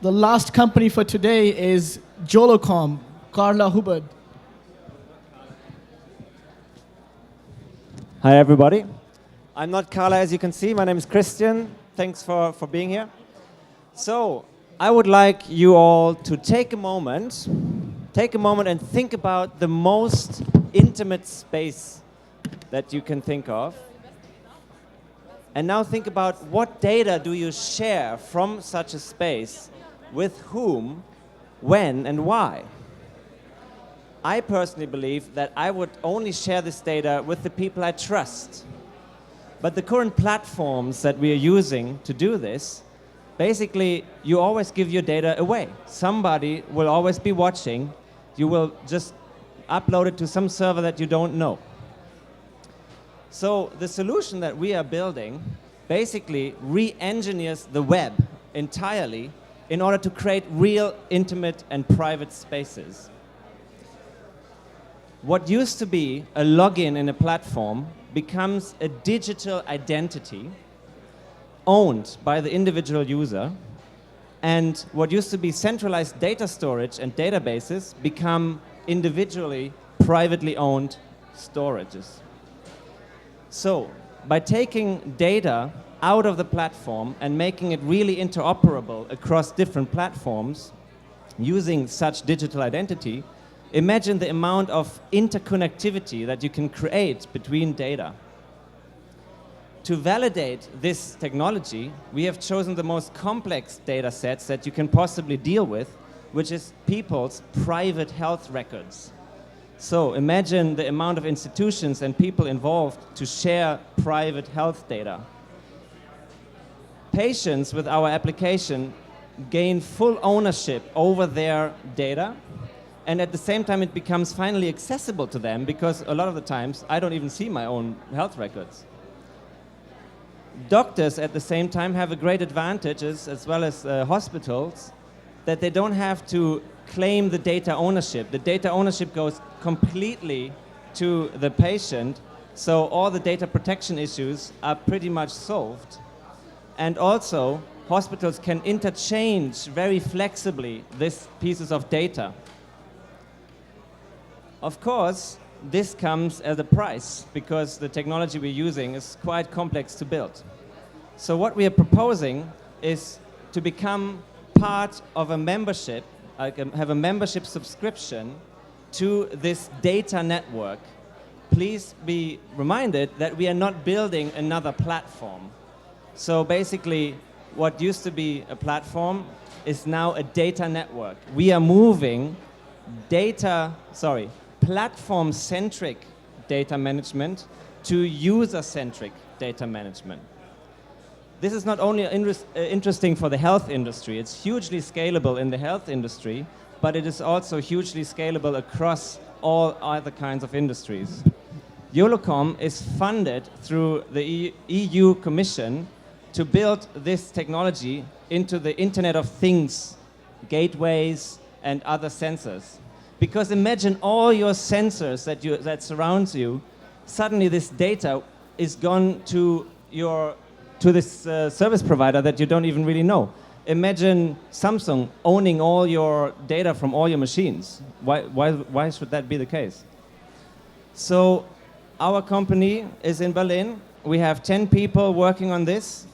The last company for today is Jolocom, Carla Hubbard. Hi, everybody. I'm not Carla, as you can see. My name is Christian. Thanks for being here. So, I would like you all to take a moment and think about the most intimate space that you can think of. And now think about what data do you share from such a space, with whom, when, and why. I personally believe that I would only share this data with the people I trust. But the current platforms that we are using to do this, basically, you always give your data away. Somebody will always be watching. You will just upload it to some server that you don't know. So the solution that we are building basically re-engineers the web entirely in order to create real, intimate, and private spaces. What used to be a login in a platform becomes a digital identity owned by the individual user, and what used to be centralized data storage and databases become individually, privately owned storages. So, by taking data out of the platform and making it really interoperable across different platforms using such digital identity, imagine the amount of interconnectivity that you can create between data. To validate this technology, we have chosen the most complex data sets that you can possibly deal with, which is people's private health records. So imagine the amount of institutions and people involved to share private health data. Patients with our application gain full ownership over their data, and at the same time it becomes finally accessible to them, because a lot of the times I don't even see my own health records. Doctors at the same time have a great advantage, as well as hospitals, that they don't have to claim the data ownership. The data ownership goes completely to the patient, so all the data protection issues are pretty much solved. And also, hospitals can interchange very flexibly these pieces of data. Of course, this comes at a price, because the technology we're using is quite complex to build. So what we are proposing is to become part of a membership, have a membership subscription to this data network. Please be reminded that we are not building another platform. So basically, what used to be a platform is now a data network. We are moving platform-centric data management to user-centric data management. This is not only interesting for the health industry, it's hugely scalable in the health industry, but it is also hugely scalable across all other kinds of industries. Jolocom is funded through the EU Commission to build this technology into the Internet of Things, gateways, and other sensors. Because imagine all your sensors that surrounds you, suddenly this data is gone to this service provider that you don't even really know. Imagine Samsung owning all your data from all your machines. Why should that be the case? So our company is in Berlin. We have 10 people working on this.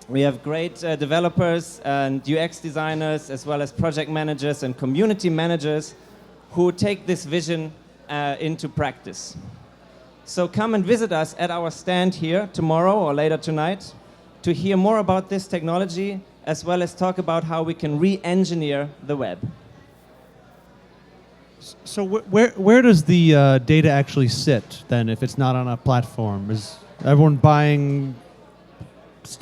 We have great developers and UX designers, as well as project managers and community managers who take this vision into practice. So come and visit us at our stand here tomorrow or later tonight to hear more about this technology, as well as talk about how we can re-engineer the web. So where does the data actually sit then, if it's not on a platform? Is everyone buying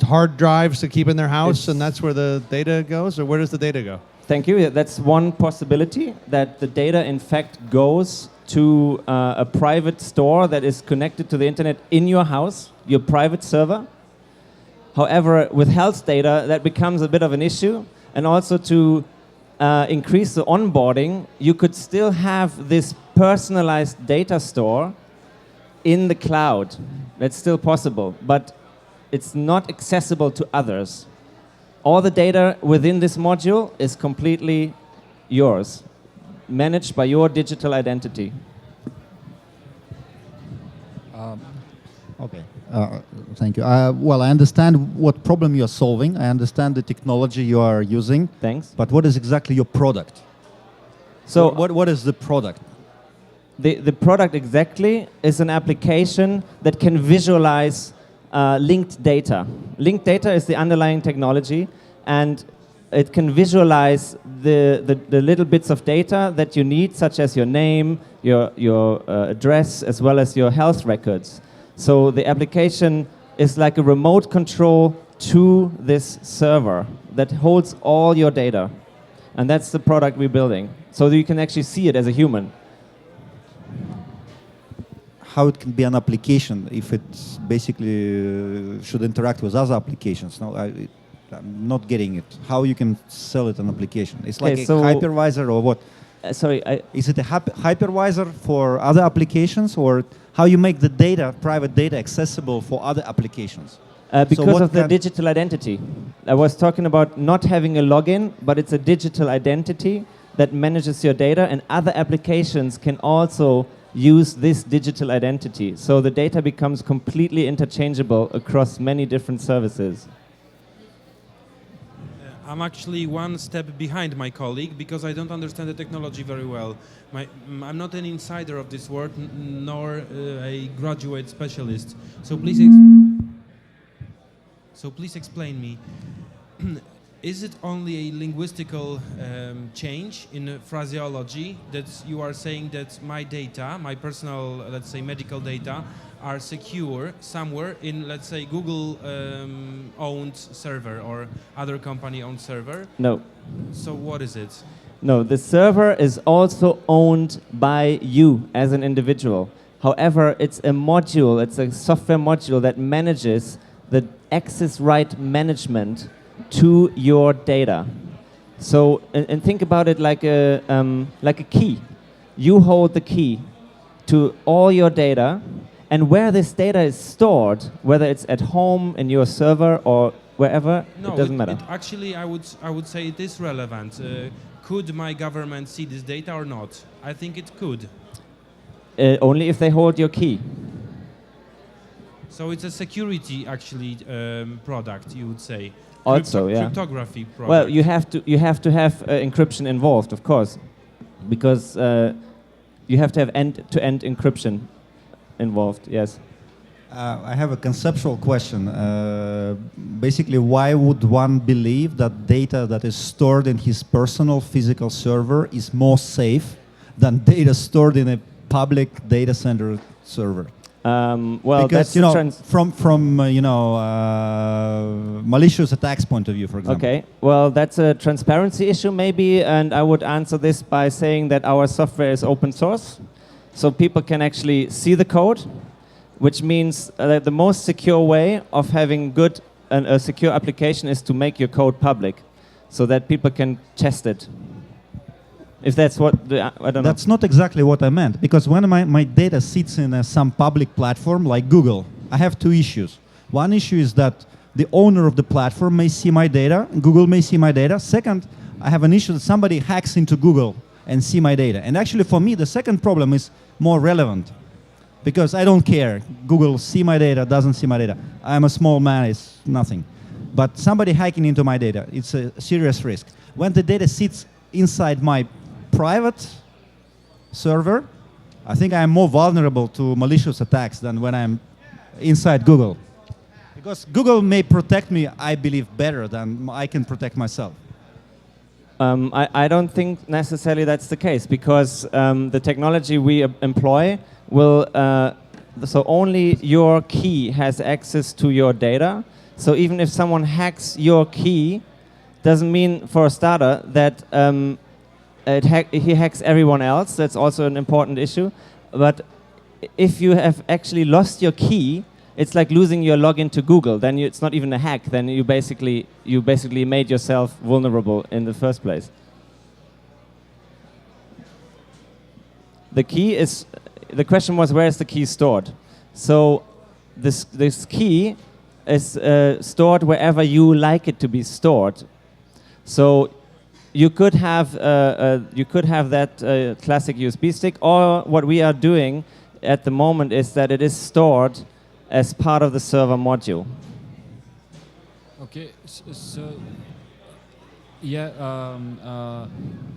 hard drives to keep in their house, and that's where the data goes, or where does the data go? Thank you. That's one possibility, that the data in fact goes to a private store that is connected to the internet in your house, your private server. However, with health data, that becomes a bit of an issue, and also to increase the onboarding, you could still have this personalized data store in the cloud. That's still possible, but it's not accessible to others. all the data within this module is completely yours, managed by your digital identity. Okay, thank you. Well, I understand what problem you are solving. I understand the technology you are using. Thanks. But what is exactly your product? So what is the product? the product exactly is an application that can visualize linked data. Linked data is the underlying technology, and it can visualize the little bits of data that you need, such as your name, your address, as well as your health records. So the application is like a remote control to this server that holds all your data. And that's the product we're building. So that you can actually see it as a human. How it can be an application if it basically should interact with other applications? No, I'm not getting it. How you can sell it an application? It's like a hypervisor or what? Is it a hypervisor for other applications, or how you make the data, private data, accessible for other applications? Because of the digital identity. I was talking about not having a login, but it's a digital identity that manages your data, and other applications can also use this digital identity. So the data becomes completely interchangeable across many different services. I'm actually one step behind my colleague because I don't understand the technology very well. I'm not an insider of this world, nor a graduate specialist. So please explain me. Is it only a linguistical change in phraseology that you are saying that my data, my personal, let's say, medical data, are secure somewhere in, let's say, Google-owned server or other company-owned server? No. So what is it? No, the server is also owned by you as an individual. However, it's a module, it's a software module that manages the access right management to your data. So, and think about it like a key. You hold the key to all your data, and where this data is stored, whether it's at home, in your server, or wherever, it doesn't matter. Actually, I would say it is relevant. Could my government see this data or not? I think it could. Only if they hold your key. So it's a security, actually, product, you would say. Also, yeah. Cryptography product. Well, you have to have encryption involved, of course, because you have to have end-to-end encryption involved. Yes. I have a conceptual question. Basically, why would one believe that data that is stored in his personal physical server is more safe than data stored in a public data center server? Well, because that's from malicious attacks point of view, for example. Okay. Well, that's a transparency issue, maybe, and I would answer this by saying that our software is open source, so people can actually see the code, which means that the most secure way of having a secure application is to make your code public, so that people can test it. If that's what I don't know. That's not exactly what I meant, because when my data sits in some public platform like Google, I have two issues. One issue is that the owner of the platform may see my data, Google may see my data. Second, I have an issue that somebody hacks into Google and see my data. And actually for me, the second problem is more relevant, because I don't care. Google see my data, doesn't see my data. I'm a small man, it's nothing. But somebody hacking into my data, it's a serious risk. When the data sits inside my private server, I think I'm more vulnerable to malicious attacks than when I'm inside Google. Because Google may protect me, I believe, better than I can protect myself. I don't think necessarily that's the case, because the technology we employ will, so only your key has access to your data. So even if someone hacks your key, doesn't mean, for a starter, that he hacks everyone else. That's also an important issue. But if you have actually lost your key, it's like losing your login to Google. Then it's not even a hack. Then you basically made yourself vulnerable in the first place. The key is, the question was, where is the key stored? So this key is stored wherever you like it to be stored. So you could have that classic USB stick, or what we are doing at the moment is that it is stored as part of the server module. Okay, so yeah.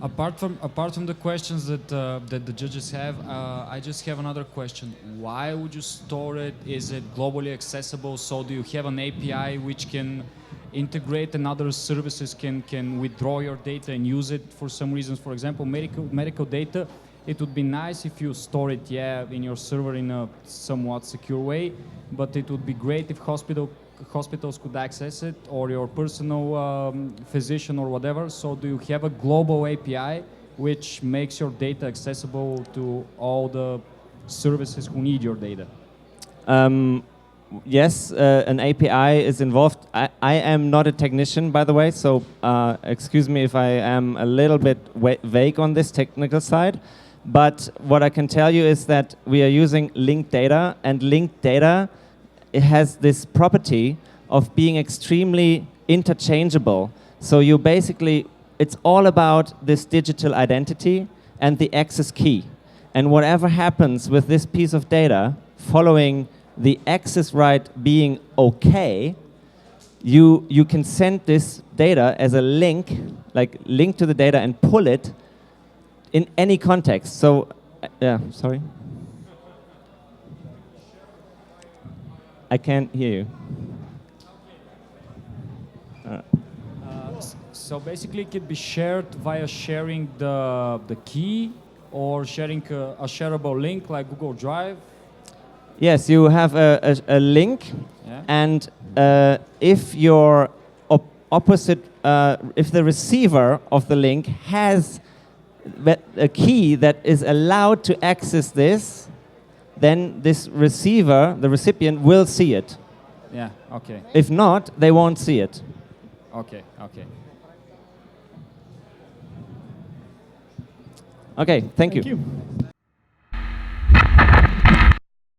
Apart from the questions that that the judges have, I just have another question. Why would you store it? Is it globally accessible? So do you have an API which can integrate and other services can withdraw your data and use it for some reasons? For example, medical data. It would be nice if you store it, in your server in a somewhat secure way, but it would be great if hospitals could access it, or your personal physician or whatever. So do you have a global API which makes your data accessible to all the services who need your data? Yes, an API is involved. I am not a technician, by the way, so excuse me if I am a little bit vague on this technical side. But what I can tell you is that we are using linked data, and linked data, it has this property of being extremely interchangeable. So you basically, it's all about this digital identity and the access key. And whatever happens with this piece of data, following the access right being okay, you can send this data as a link, like link to the data and pull it in any context. So, sorry. I can't hear you. So basically it can be shared via sharing the key, or sharing a shareable link like Google Drive. Yes, you have a link, Yeah. and if your opposite, if the receiver of the link has a key that is allowed to access this, then this receiver, the recipient, will see it. Yeah, okay. If not, they won't see it. Okay, okay. Okay, thank you. Thank you.